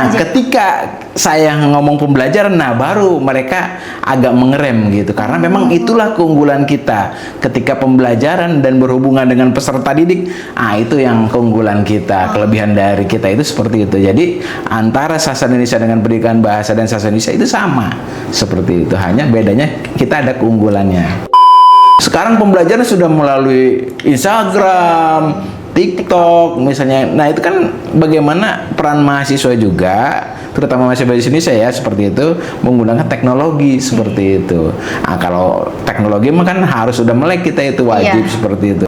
Nah, ketika saya ngomong pembelajaran, nah baru mereka agak mengerem gitu, karena memang itulah keunggulan kita ketika pembelajaran dan berhubungan dengan peserta didik. Itu yang keunggulan kita, kelebihan dari kita itu seperti itu. Jadi antara Sastra Indonesia dengan pendidikan bahasa dan Sastra Indonesia itu sama seperti itu, hanya bedanya kita ada keunggulannya. Sekarang pembelajaran sudah melalui Instagram, TikTok misalnya. Nah, itu kan bagaimana peran mahasiswa juga, terutama mahasiswa di sini saya seperti itu, menggunakan teknologi seperti itu. Kalau teknologi mah kan harus sudah melek, kita itu wajib seperti itu.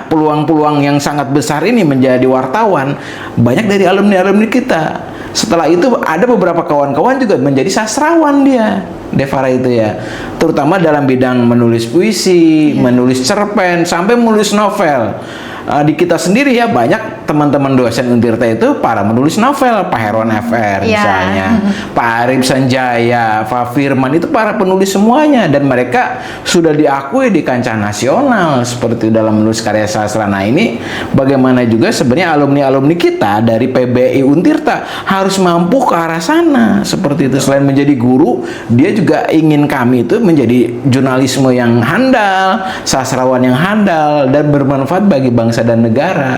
Peluang-peluang yang sangat besar ini menjadi wartawan banyak dari alumni-alumni kita. Setelah itu ada beberapa kawan-kawan juga menjadi sastrawan dia, Devara itu ya, terutama dalam bidang menulis puisi, menulis cerpen, sampai menulis novel. Di kita sendiri ya, banyak teman-teman dosen Untirta itu para menulis novel, Pak Herwan FR misalnya, Pak Arif Sanjaya, Pak Firman, itu para penulis semuanya, dan mereka sudah diakui di kancah nasional seperti dalam menulis karya sastra. Nah, ini bagaimana juga sebenarnya alumni-alumni kita dari PBI Untirta harus mampu ke arah sana seperti itu. Selain menjadi guru, dia juga ingin kami itu menjadi jurnalisme yang handal, sastrawan yang handal, dan bermanfaat bagi bangsa dan negara.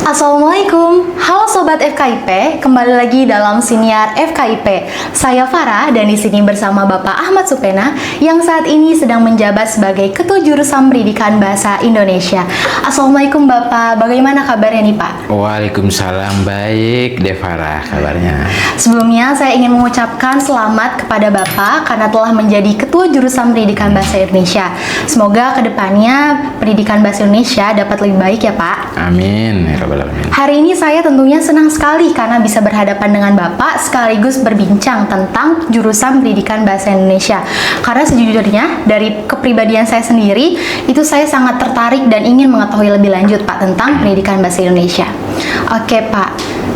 Assalamualaikum, halo Sobat FKIP, kembali lagi dalam Siniar FKIP. Saya Farah dan di sini bersama Bapak Ahmad Supena yang saat ini sedang menjabat sebagai Ketua Jurusan Pendidikan Bahasa Indonesia. Assalamualaikum Bapak, bagaimana kabarnya nih Pak? Waalaikumsalam, baik Devara kabarnya. Sebelumnya saya ingin mengucapkan selamat kepada Bapak karena telah menjadi Ketua Jurusan Pendidikan Bahasa Indonesia. Semoga kedepannya pendidikan Bahasa Indonesia dapat lebih baik ya Pak. Amin. Hari ini saya tentunya senang sekali karena bisa berhadapan dengan Bapak sekaligus berbincang tentang jurusan pendidikan bahasa Indonesia. Karena sejujurnya dari kepribadian saya sendiri itu saya sangat tertarik dan ingin mengetahui lebih lanjut Pak tentang pendidikan bahasa Indonesia. Oke Pak,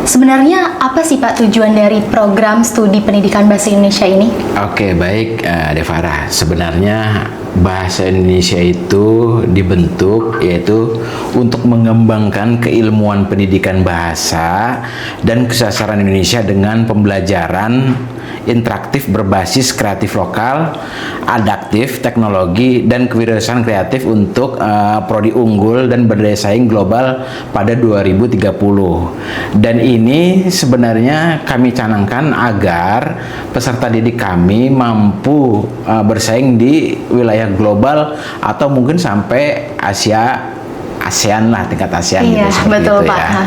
sebenarnya apa sih Pak tujuan dari program studi pendidikan bahasa Indonesia ini? Oke, baik Devara. Sebenarnya bahasa Indonesia itu dibentuk yaitu untuk mengembangkan keilmuan pendidikan bahasa dan kesastrahan Indonesia dengan pembelajaran interaktif berbasis kreatif lokal, adaptif, teknologi, dan kewirausahaan kreatif untuk prodi unggul dan berdaya saing global pada 2030. Dan ini sebenarnya kami canangkan agar peserta didik kami mampu bersaing di wilayah global atau mungkin sampai ASEAN lah, tingkat ASEAN gitu, betul Pak. Ya.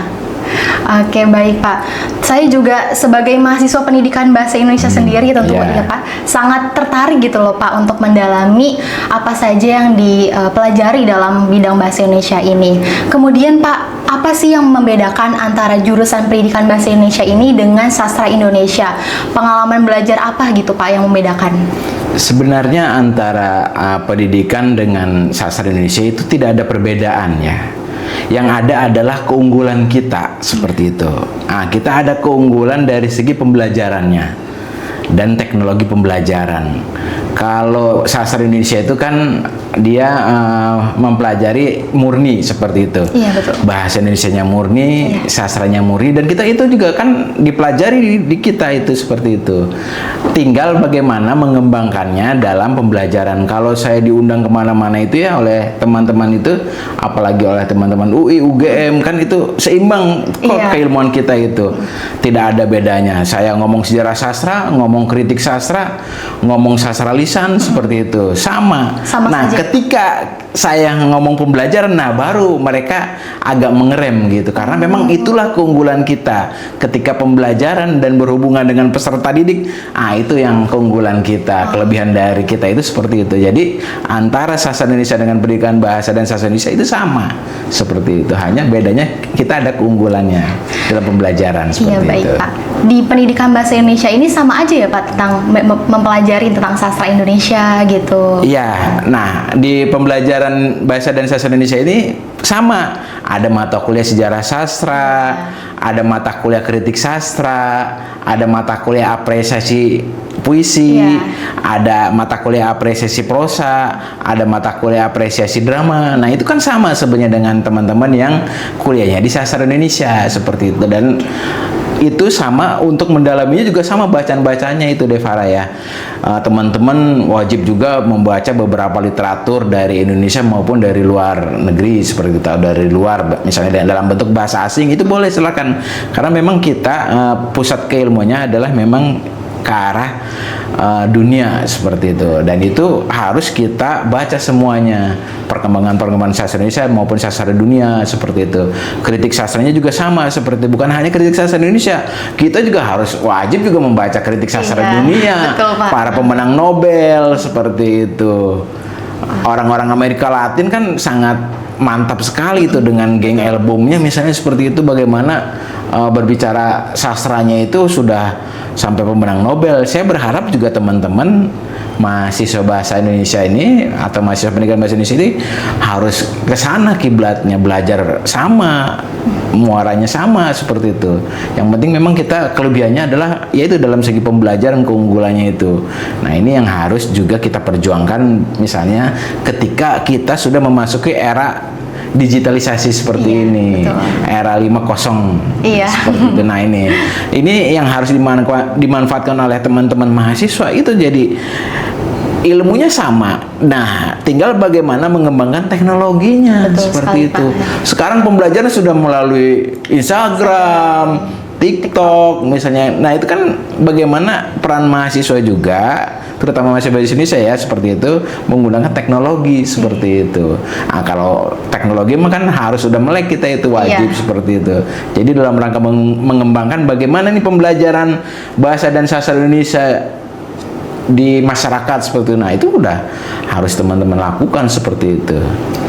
Oke, baik Pak. Saya juga sebagai mahasiswa pendidikan bahasa Indonesia sendiri tentunya Pak sangat tertarik gitu loh Pak untuk mendalami apa saja yang dipelajari dalam bidang bahasa Indonesia ini. Kemudian Pak, apa sih yang membedakan antara jurusan pendidikan bahasa Indonesia ini dengan sastra Indonesia? Pengalaman belajar apa gitu Pak yang membedakan? Sebenarnya antara pendidikan dengan sastra Indonesia itu tidak ada perbedaan ya. Yang ada adalah keunggulan kita seperti itu. Kita ada keunggulan dari segi pembelajarannya dan teknologi pembelajaran. Kalau sastra Indonesia itu kan dia mempelajari murni seperti itu. Iya, betul. Bahasa Indonesianya murni, sastranya murni, dan kita itu juga kan dipelajari di kita itu seperti itu. Tinggal bagaimana mengembangkannya dalam pembelajaran. Kalau saya diundang kemana-mana itu ya oleh teman-teman itu, apalagi oleh teman-teman UI, UGM, kan itu seimbang kok keilmuan kita itu. Tidak ada bedanya. Saya ngomong sejarah sastra, ngomong kritik sastra, ngomong sastra lisan seperti itu. Sama nah, saja. Ketika saya ngomong pembelajaran, nah baru mereka agak mengerem gitu, karena memang itulah keunggulan kita ketika pembelajaran dan berhubungan dengan peserta didik. Itu yang keunggulan kita, kelebihan dari kita itu seperti itu. Jadi antara Sastra Indonesia dengan pendidikan bahasa dan Sastra Indonesia itu sama seperti itu, hanya bedanya kita ada keunggulannya dalam pembelajaran seperti baik, itu. Pak. Di pendidikan bahasa Indonesia ini sama aja ya Pak tentang mempelajari tentang sastra Indonesia gitu. Iya, nah di pembelajaran pembelajaran bahasa dan sastra Indonesia ini sama. Ada mata kuliah sejarah sastra, ada mata kuliah kritik sastra, ada mata kuliah apresiasi puisi, ada mata kuliah apresiasi prosa, ada mata kuliah apresiasi drama. Nah, itu kan sama sebenarnya dengan teman-teman yang kuliahnya di sastra Indonesia seperti itu. Dan itu sama untuk mendalaminya juga sama bacaan-bacanya itu Devara ya. Teman-teman wajib juga membaca beberapa literatur dari Indonesia maupun dari luar negeri seperti itu, dari luar misalnya dalam bentuk bahasa asing itu boleh, silakan. Karena memang kita pusat keilmuannya adalah memang ke arah dunia seperti itu, dan itu harus kita baca semuanya, perkembangan sastra Indonesia maupun sastra dunia seperti itu. Kritik sastranya juga sama seperti, bukan hanya kritik sastra Indonesia, kita juga harus wajib juga membaca kritik sastra dunia, betul, Pak. para pemenang Nobel seperti itu. Orang-orang Amerika Latin kan sangat mantap sekali itu dengan geng albumnya misalnya seperti itu, bagaimana berbicara sastranya itu sudah sampai pemenang Nobel. Saya berharap juga teman-teman mahasiswa bahasa Indonesia ini atau mahasiswa pendidikan bahasa Indonesia ini harus ke sana kiblatnya, belajar sama, muaranya sama seperti itu. Yang penting memang kita kelebihannya adalah yaitu dalam segi pembelajaran, keunggulannya itu. Nah, ini yang harus juga kita perjuangkan misalnya ketika kita sudah memasuki era digitalisasi seperti ini, betul. era 5.0 seperti itu. Nah, ini yang harus dimanfaatkan oleh teman-teman mahasiswa itu, jadi ilmunya sama. Nah, tinggal bagaimana mengembangkan teknologinya. Betul seperti sekali, itu. Pak. Sekarang pembelajaran sudah melalui Instagram, TikTok misalnya. Nah, itu kan bagaimana peran mahasiswa juga, terutama mahasiswa bahasa Indonesia ya, seperti itu, menggunakan teknologi seperti itu. Nah, kalau teknologi mah kan harus sudah melek kita, itu wajib seperti itu. Jadi dalam rangka mengembangkan bagaimana nih pembelajaran bahasa dan sastra Indonesia di masyarakat seperti itu. Nah, itu udah harus teman-teman lakukan seperti itu.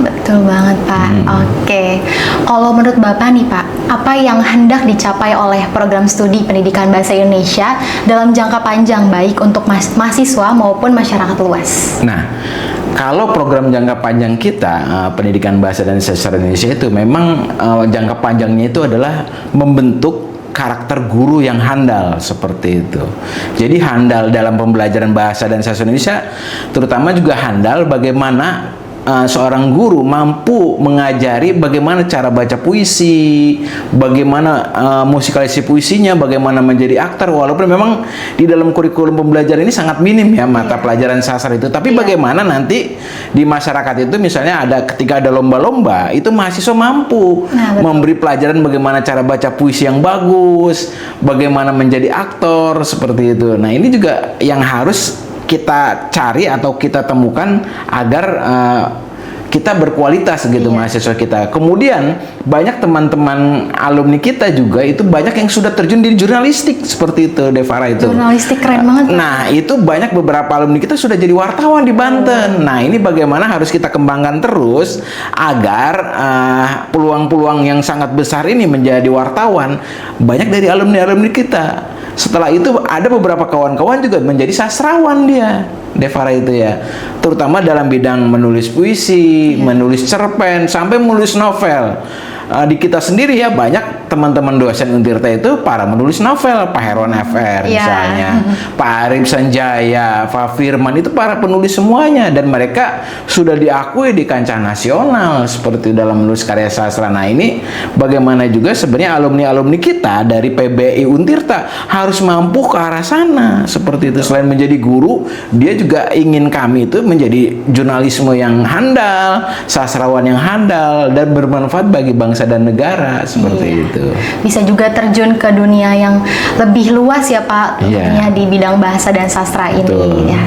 Betul banget, Pak. Oke. Kalau menurut Bapak nih, Pak, apa yang hendak dicapai oleh program studi pendidikan bahasa Indonesia dalam jangka panjang, baik untuk mahasiswa maupun masyarakat luas? Nah, kalau program jangka panjang kita pendidikan bahasa dan sastra Indonesia itu memang jangka panjangnya itu adalah membentuk karakter guru yang handal seperti itu. Jadi handal dalam pembelajaran bahasa dan sastra Indonesia, terutama juga handal bagaimana seorang guru mampu mengajari bagaimana cara baca puisi, bagaimana musikalisasi puisinya, bagaimana menjadi aktor, walaupun memang di dalam kurikulum pembelajaran ini sangat minim ya mata pelajaran sastra itu, tapi bagaimana nanti di masyarakat itu misalnya ketika ada lomba-lomba itu mahasiswa mampu memberi pelajaran bagaimana cara baca puisi yang bagus, bagaimana menjadi aktor seperti itu. Nah, ini juga yang harus kita cari atau kita temukan agar kita berkualitas gitu mahasiswa kita. Kemudian banyak teman-teman alumni kita juga itu banyak yang sudah terjun di jurnalistik seperti itu, Devara itu. Jurnalistik keren banget. Nah, itu banyak beberapa alumni kita sudah jadi wartawan di Banten. Nah, ini bagaimana harus kita kembangkan terus agar peluang-peluang yang sangat besar ini menjadi wartawan banyak dari alumni-alumni kita. Setelah itu ada beberapa kawan-kawan juga menjadi sastrawan dia, Devara itu ya, terutama dalam bidang menulis puisi, menulis cerpen, sampai menulis novel. Di kita sendiri ya banyak teman-teman dosen Untirta itu para menulis novel, Pak Herwan FR misalnya, Pak Arif Sanjaya, Pak Firman, itu para penulis semuanya, dan mereka sudah diakui di kancah nasional seperti dalam menulis karya sastra. Nah, ini bagaimana juga sebenarnya alumni-alumni kita dari PBI Untirta harus mampu ke arah sana seperti itu. Selain menjadi guru, dia juga ingin kami itu menjadi jurnalisme yang handal, sastrawan yang handal, dan bermanfaat bagi bangsa dan negara seperti itu. Bisa juga terjun ke dunia yang lebih luas ya, Pak, tentunya di bidang bahasa dan sastra ini ya.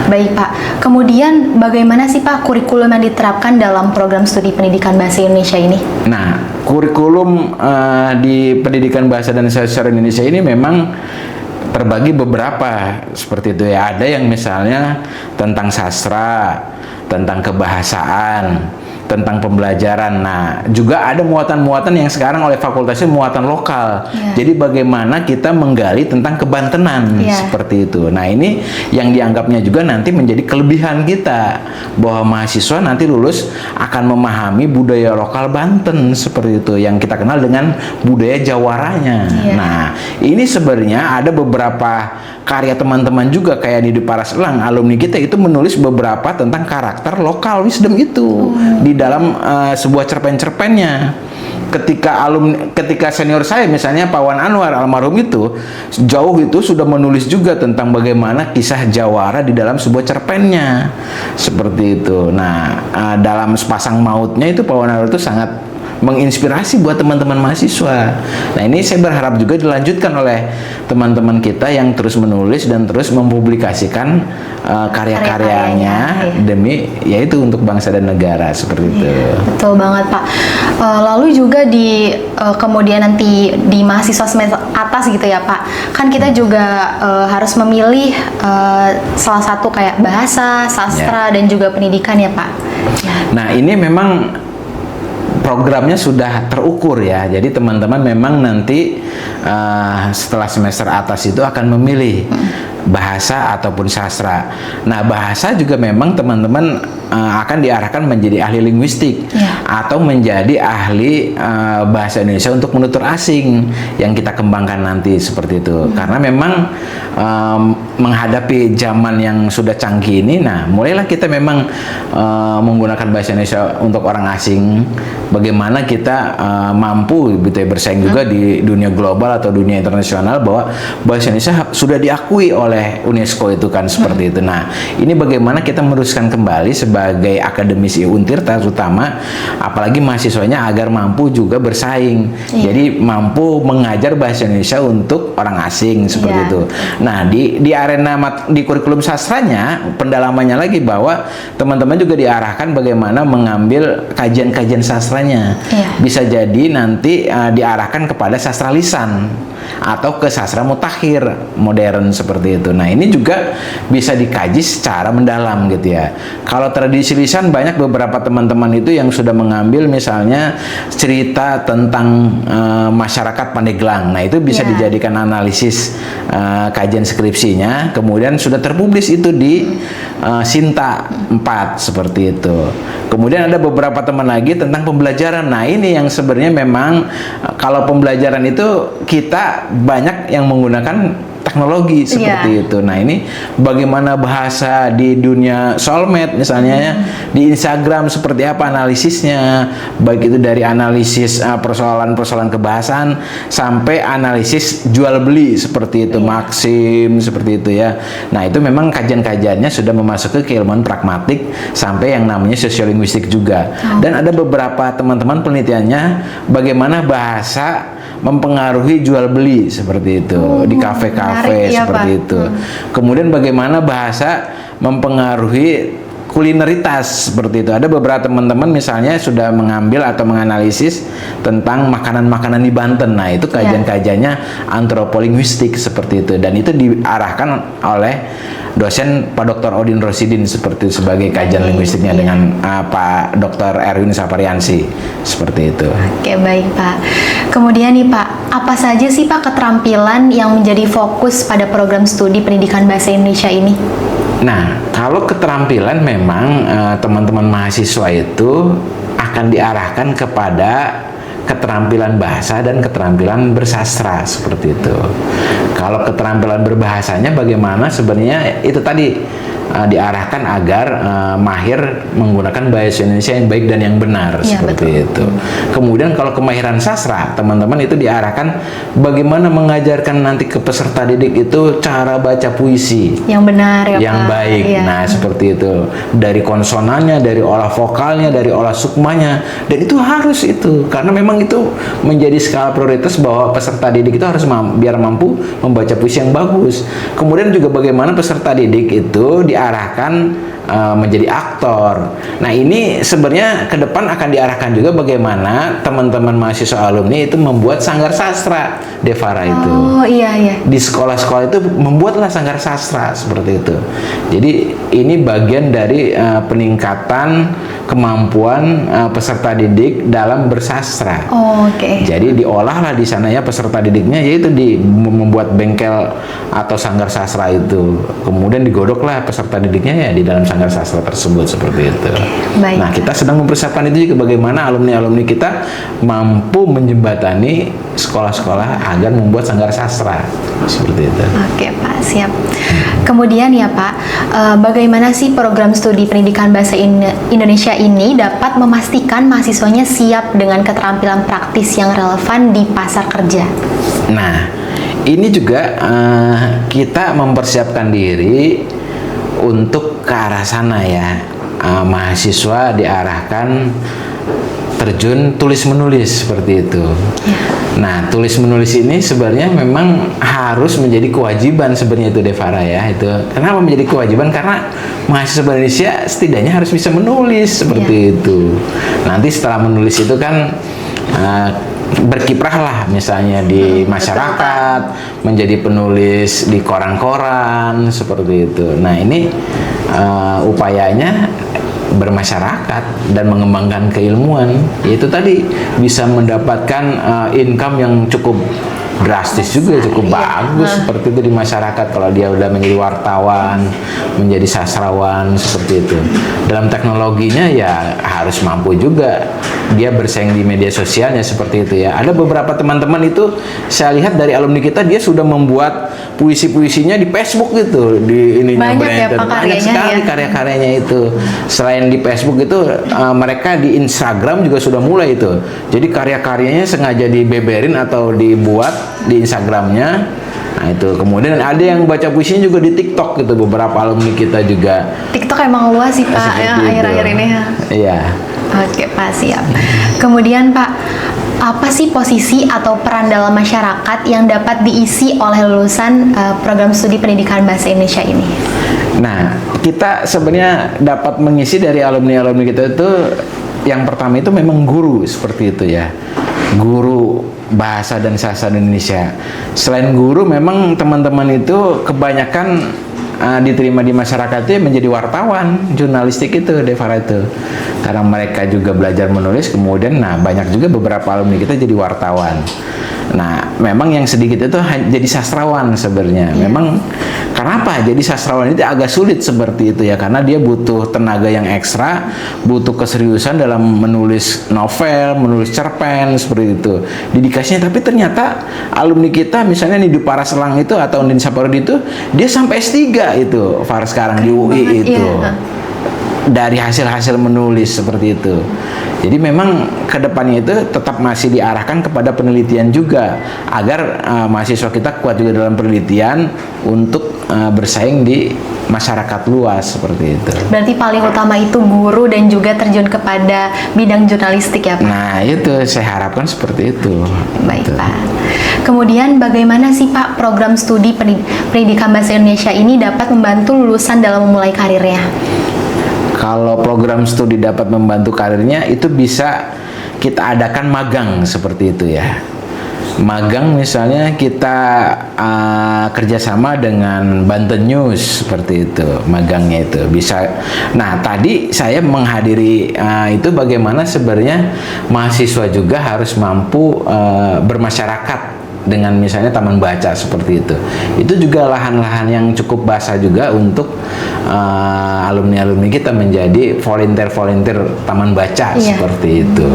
Baik, Pak. Kemudian bagaimana sih, Pak, kurikulum yang diterapkan dalam program studi pendidikan bahasa Indonesia ini? Nah, kurikulum di pendidikan bahasa dan sastra Indonesia ini memang terbagi beberapa seperti itu ya. Ada yang misalnya tentang sastra, tentang kebahasaan, tentang pembelajaran. Nah, juga ada muatan-muatan yang sekarang oleh fakultasnya muatan lokal. Jadi bagaimana kita menggali tentang kebantenan seperti itu. Nah, ini yang dianggapnya juga nanti menjadi kelebihan kita, bahwa mahasiswa nanti lulus akan memahami budaya lokal Banten seperti itu, yang kita kenal dengan budaya Jawaranya. Nah, ini sebenarnya ada beberapa karya teman-teman juga kayak di Paras Elang, alumni kita itu menulis beberapa tentang karakter lokal wisdom itu di dalam sebuah cerpen-cerpennya. Ketika senior saya misalnya Pak Wan Anwar almarhum itu jauh itu sudah menulis juga tentang bagaimana kisah Jawara di dalam sebuah cerpennya seperti itu. Nah, dalam Sepasang Mautnya itu Pak Wan Anwar itu sangat menginspirasi buat teman-teman mahasiswa. Nah, ini saya berharap juga dilanjutkan oleh teman-teman kita yang terus menulis dan terus mempublikasikan karya-karyanya demi yaitu untuk bangsa dan negara seperti itu. Betul banget, Pak. Lalu juga di kemudian nanti di mahasiswa semester atas gitu ya, Pak. Kan kita juga harus memilih salah satu kayak bahasa, sastra dan juga pendidikan ya, Pak. Nah, ini memang programnya sudah terukur ya. Jadi teman-teman memang nanti setelah semester atas itu akan memilih bahasa ataupun sastra. Nah, bahasa juga memang teman-teman akan diarahkan menjadi ahli linguistik atau menjadi ahli bahasa Indonesia untuk penutur asing yang kita kembangkan nanti seperti itu. Karena memang menghadapi zaman yang sudah canggih ini, nah mulailah kita memang menggunakan bahasa Indonesia untuk orang asing. Bagaimana kita mampu gitu ya, bersaing juga di dunia global atau dunia internasional, bahwa bahasa Indonesia sudah diakui oleh UNESCO itu kan seperti itu. Nah, ini bagaimana kita meneruskan kembali sebagai akademisi Untirta terutama, apalagi mahasiswanya agar mampu juga bersaing. Jadi mampu mengajar bahasa Indonesia untuk orang asing seperti itu. Nah, di arena di kurikulum sastranya pendalamannya lagi, bahwa teman-teman juga diarahkan bagaimana mengambil kajian-kajian sastranya. Bisa jadi nanti diarahkan kepada sastra lisan atau ke sastra mutakhir modern seperti itu. Nah, ini juga bisa dikaji secara mendalam gitu ya. Kalau tradisi lisan, banyak beberapa teman-teman itu yang sudah mengambil misalnya cerita tentang masyarakat Pandeglang. Nah, itu bisa dijadikan analisis kajian skripsinya, kemudian sudah terpublis itu di Sinta 4 seperti itu. Kemudian ada beberapa teman lagi tentang pembelajaran. Nah, ini yang sebenarnya memang kalau pembelajaran itu kita banyak yang menggunakan teknologi seperti itu. Nah, ini bagaimana bahasa di dunia sosmed misalnya di Instagram seperti apa analisisnya, baik itu dari analisis persoalan-persoalan kebahasaan sampai analisis jual beli seperti itu, Maxim seperti itu ya. Nah, itu memang kajian-kajiannya sudah memasuki keilmuan pragmatik sampai yang namanya sosiolinguistik juga. Dan ada beberapa teman-teman penelitiannya bagaimana bahasa mempengaruhi jual beli seperti itu di kafe-kafe seperti itu. Kemudian bagaimana bahasa mempengaruhi kulineritas seperti itu. Ada beberapa teman-teman misalnya sudah mengambil atau menganalisis tentang makanan-makanan di Banten. Nah, itu kajian-kajiannya antropolinguistik seperti itu, dan itu diarahkan oleh dosen Pak Dr. Odin Rosidin seperti itu, sebagai kajian linguistiknya dengan Pak Dr. Erwin Sapariansi seperti itu. Oke, baik Pak. Kemudian nih Pak, apa saja sih Pak keterampilan yang menjadi fokus pada program studi pendidikan bahasa Indonesia ini? Nah, kalau keterampilan memang teman-teman mahasiswa itu akan diarahkan kepada keterampilan bahasa dan keterampilan bersastra seperti itu. Kalau keterampilan berbahasanya bagaimana, sebenarnya itu tadi diarahkan agar mahir menggunakan bahasa Indonesia yang baik dan yang benar seperti itu. Kemudian kalau kemahiran sastra, teman-teman itu diarahkan bagaimana mengajarkan nanti ke peserta didik itu cara baca puisi yang benar ya, yang Pak. baik. Nah, seperti itu. Dari konsonannya, dari olah vokalnya, dari olah sukmanya, dan itu harus itu, karena memang itu menjadi skala prioritas bahwa peserta didik itu harus biar mampu membaca puisi yang bagus. Kemudian juga bagaimana peserta didik itu diarahkan menjadi aktor. Nah, ini sebenarnya ke depan akan diarahkan juga bagaimana teman-teman mahasiswa alumni itu membuat sanggar sastra, Devara itu. Oh iya. Di sekolah-sekolah itu membuatlah sanggar sastra seperti itu. Jadi ini bagian dari peningkatan kemampuan peserta didik dalam bersastra. Oh, oke. Jadi diolahlah di sana ya peserta didiknya, yaitu membuat bengkel atau sanggar sastra itu. Kemudian digodoklah peserta didiknya ya di dalam sanggar sastra tersebut seperti itu. Baik. Nah, kita sedang mempersiapkan itu juga bagaimana alumni-alumni kita mampu menjembatani sekolah-sekolah agar membuat sanggar sastra seperti itu. Oke Pak, siap. Kemudian ya Pak, bagaimana sih program studi pendidikan bahasa Indonesia ini dapat memastikan mahasiswanya siap dengan keterampilan praktis yang relevan di pasar kerja? Nah, ini juga kita mempersiapkan diri untuk ke arah sana ya. Mahasiswa diarahkan terjun tulis-menulis seperti itu. Nah, tulis-menulis ini sebenarnya memang harus menjadi kewajiban sebenarnya itu Devara ya. Itu kenapa menjadi kewajiban? Karena mahasiswa Indonesia setidaknya harus bisa menulis seperti itu. Nanti setelah menulis itu kan berkiprah lah misalnya di masyarakat, menjadi penulis di koran-koran seperti itu. Nah, ini upayanya bermasyarakat dan mengembangkan keilmuan, yaitu tadi bisa mendapatkan income yang cukup drastis juga, cukup bagus seperti itu di masyarakat kalau dia udah menjadi wartawan, menjadi sastrawan seperti itu. Dalam teknologinya ya harus mampu juga dia bersaing di media sosialnya seperti itu ya. Ada beberapa teman-teman itu saya lihat dari alumni kita, dia sudah membuat puisi-puisinya di Facebook gitu, di ininya banyak sekali karya-karyanya itu. Selain di Facebook itu mereka di Instagram juga sudah mulai itu. Jadi karya-karyanya sengaja dibeberin atau dibuat di Instagramnya. Nah itu, kemudian ada yang baca puisinya juga di TikTok gitu, beberapa alumni kita juga. TikTok emang luas sih Pak ya akhir-akhir ini ya. Iya. Oke Pak, siap. Kemudian Pak, apa sih posisi atau peran dalam masyarakat yang dapat diisi oleh lulusan program studi pendidikan bahasa Indonesia ini? Nah, kita sebenarnya dapat mengisi dari alumni-alumni kita itu, yang pertama itu memang guru seperti itu ya. Guru bahasa dan sastra Indonesia. Selain guru, memang teman-teman itu kebanyakan diterima di masyarakat itu menjadi wartawan jurnalistik itu Devara itu, karena mereka juga belajar menulis. Kemudian banyak juga beberapa alumni kita jadi wartawan. Nah, memang yang sedikit itu jadi sastrawan sebenarnya. Memang kenapa jadi sastrawan itu agak sulit seperti itu ya, karena dia butuh tenaga yang ekstra, butuh keseriusan dalam menulis novel, menulis cerpen seperti itu. Dedikasinya, tapi ternyata alumni kita misalnya di Dupara Selang itu atau Undin Saparudi itu, dia sampai S3 itu Far sekarang di UI itu. Iya. Dari hasil-hasil menulis seperti itu. Jadi memang kedepannya itu tetap masih diarahkan kepada penelitian juga, agar mahasiswa kita kuat juga dalam penelitian untuk bersaing di masyarakat luas seperti itu. Berarti paling utama itu guru dan juga terjun kepada bidang jurnalistik ya Pak? Nah itu saya harapkan seperti itu. Baik Pak. Kemudian bagaimana sih Pak program studi pendidikan bahasa Indonesia ini dapat membantu lulusan dalam memulai karirnya? Kalau program studi dapat membantu karirnya, itu bisa kita adakan magang seperti itu ya. Magang misalnya kita kerjasama dengan Banten News seperti itu, magangnya itu bisa. Nah tadi saya menghadiri itu bagaimana sebenarnya mahasiswa juga harus mampu bermasyarakat dengan misalnya taman baca seperti itu. Itu juga lahan-lahan yang cukup basah juga untuk alumni-alumni kita menjadi volunteer taman baca seperti itu.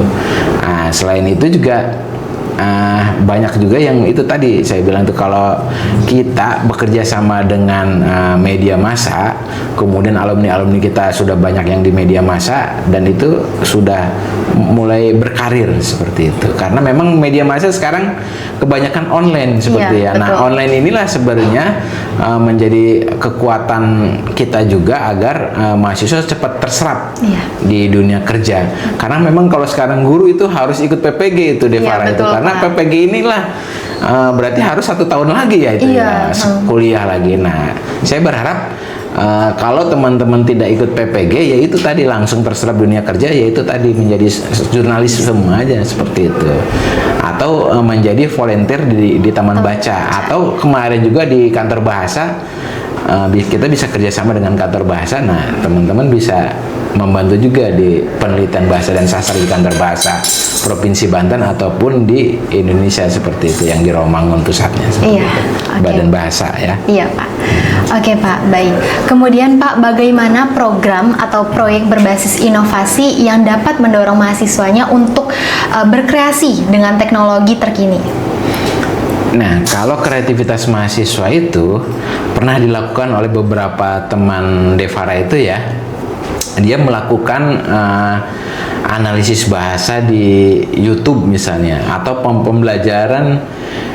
Nah, selain itu juga banyak juga yang itu tadi saya bilang tuh, kalau kita bekerja sama dengan media massa, kemudian alumni-alumni kita sudah banyak yang di media massa dan itu sudah mulai berkarir seperti itu, karena memang media massa sekarang kebanyakan online seperti ya. Nah online inilah sebenarnya menjadi kekuatan kita juga agar mahasiswa cepat terserap di dunia kerja, karena memang kalau sekarang guru itu harus ikut PPG itu Devara itu, karena PPG inilah berarti harus 1 tahun lagi ya itu ya, kuliah lagi. Nah saya berharap kalau teman-teman tidak ikut PPG, yaitu tadi langsung terserap dunia kerja, yaitu tadi menjadi jurnalis semua aja seperti itu, atau menjadi volunteer di taman baca, atau kemarin juga di kantor bahasa kita bisa kerjasama dengan kantor bahasa. Nah, teman-teman bisa membantu juga di penelitian bahasa dan sastra di kantor bahasa Provinsi Banten ataupun di Indonesia seperti itu, yang di Romangun pusatnya. Iya, oke. Badan bahasa ya. Iya Pak. Oke Pak, baik. Kemudian Pak, bagaimana program atau proyek berbasis inovasi yang dapat mendorong mahasiswanya untuk berkreasi dengan teknologi terkini? Nah, kalau kreativitas mahasiswa itu pernah dilakukan oleh beberapa teman Devara itu ya, dia melakukan analisis bahasa di YouTube misalnya, atau pembelajaran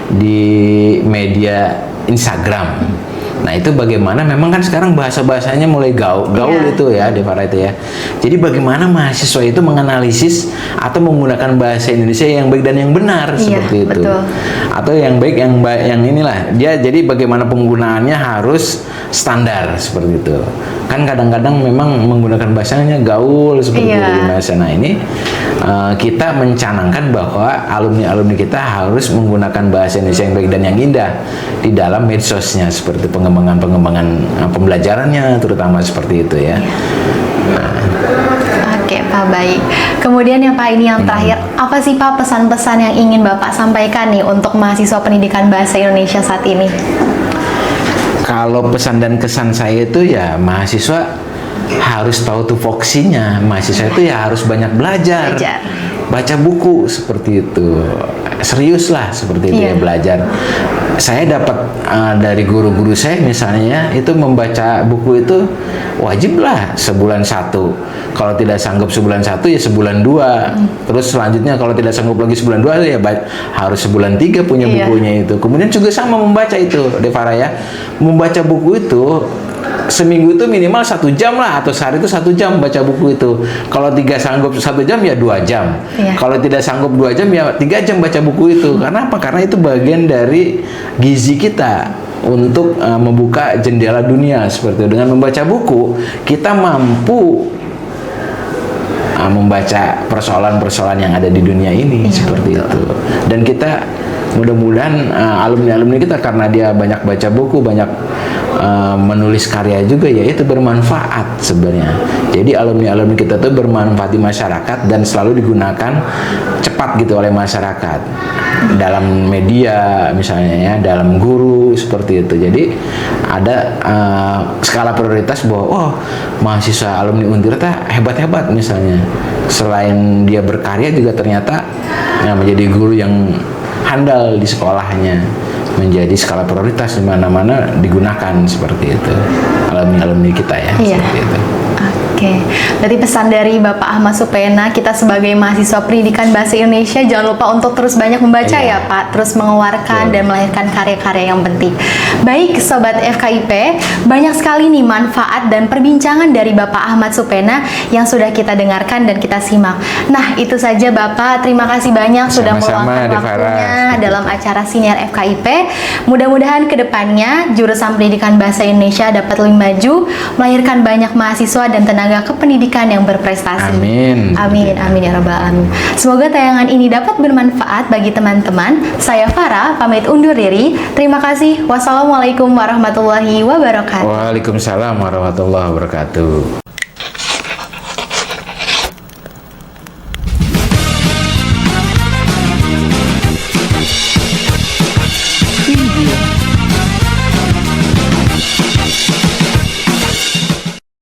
di media Instagram. Nah, itu bagaimana, memang kan sekarang bahasa-bahasanya mulai gaul itu ya, Devara itu ya. Jadi bagaimana mahasiswa itu menganalisis atau menggunakan bahasa Indonesia yang baik dan yang benar, seperti itu. Betul. Atau yang baik, yang inilah. Jadi bagaimana penggunaannya harus standar seperti itu. Kan kadang-kadang memang menggunakan bahasanya gaul seperti itu di bahasa. Nah, ini kita mencanangkan bahwa alumni-alumni kita harus menggunakan bahasa Indonesia yang baik dan yang indah di dalam medsosnya, seperti pengembangan pembelajarannya terutama seperti itu ya. Oke Pak, baik. Kemudian ya Pak, ini yang terakhir, apa sih Pak pesan-pesan yang ingin Bapak sampaikan nih untuk mahasiswa pendidikan bahasa Indonesia saat ini? Kalau pesan dan kesan saya itu ya, mahasiswa harus tahu tupoksinya. Mahasiswa itu ya harus banyak belajar. Baca buku seperti itu. Serius lah seperti itu ya, belajar. Saya dapat dari guru-guru saya misalnya, itu membaca buku itu wajib lah sebulan 1. Kalau tidak sanggup sebulan 1 ya sebulan 2. Terus selanjutnya kalau tidak sanggup lagi sebulan 2 ya harus sebulan 3 punya bukunya itu. Kemudian juga sama membaca itu, Devara ya. Membaca buku itu seminggu itu minimal 1 jam lah, atau sehari itu 1 jam baca buku itu. Kalau tidak sanggup 1 jam ya 2 jam. Kalau tidak sanggup 2 jam ya 3 jam baca buku itu. Karena apa? Karena itu bagian dari gizi kita untuk membuka jendela dunia seperti itu. Dengan membaca buku kita mampu membaca persoalan-persoalan yang ada di dunia ini seperti itu. Dan kita mudah-mudahan alumni-alumni kita, karena dia banyak baca buku, banyak menulis karya juga, ya itu bermanfaat sebenarnya. Jadi alumni-alumni kita tuh bermanfaat di masyarakat dan selalu digunakan cepat gitu oleh masyarakat dalam media misalnya ya, dalam guru seperti itu. Jadi ada skala prioritas bahwa mahasiswa alumni Untirta hebat-hebat misalnya. Selain dia berkarya juga ternyata menjadi guru yang handal di sekolahnya, menjadi skala prioritas di mana-mana digunakan seperti itu alumni-alumni kita ya, seperti itu. Oke, berarti pesan dari Bapak Ahmad Supena, kita sebagai mahasiswa pendidikan bahasa Indonesia jangan lupa untuk terus banyak membaca ya Pak, terus mengeluarkan dan melahirkan karya-karya yang penting. Baik Sobat FKIP, banyak sekali nih manfaat dan perbincangan dari Bapak Ahmad Supena yang sudah kita dengarkan dan kita simak. Nah itu saja Bapak, terima kasih banyak sudah meluangkan waktunya dalam acara Siniar FKIP. Mudah-mudahan kedepannya jurusan pendidikan bahasa Indonesia dapat lebih maju, melahirkan banyak mahasiswa dan tenaga kependidikan yang berprestasi. Amin. Amin, amin ya rabbal alamin. Semoga tayangan ini dapat bermanfaat bagi teman-teman. Saya Farah, pamit undur diri. Terima kasih. Wassalamualaikum warahmatullahi wabarakatuh. Waalaikumsalam warahmatullahi wabarakatuh.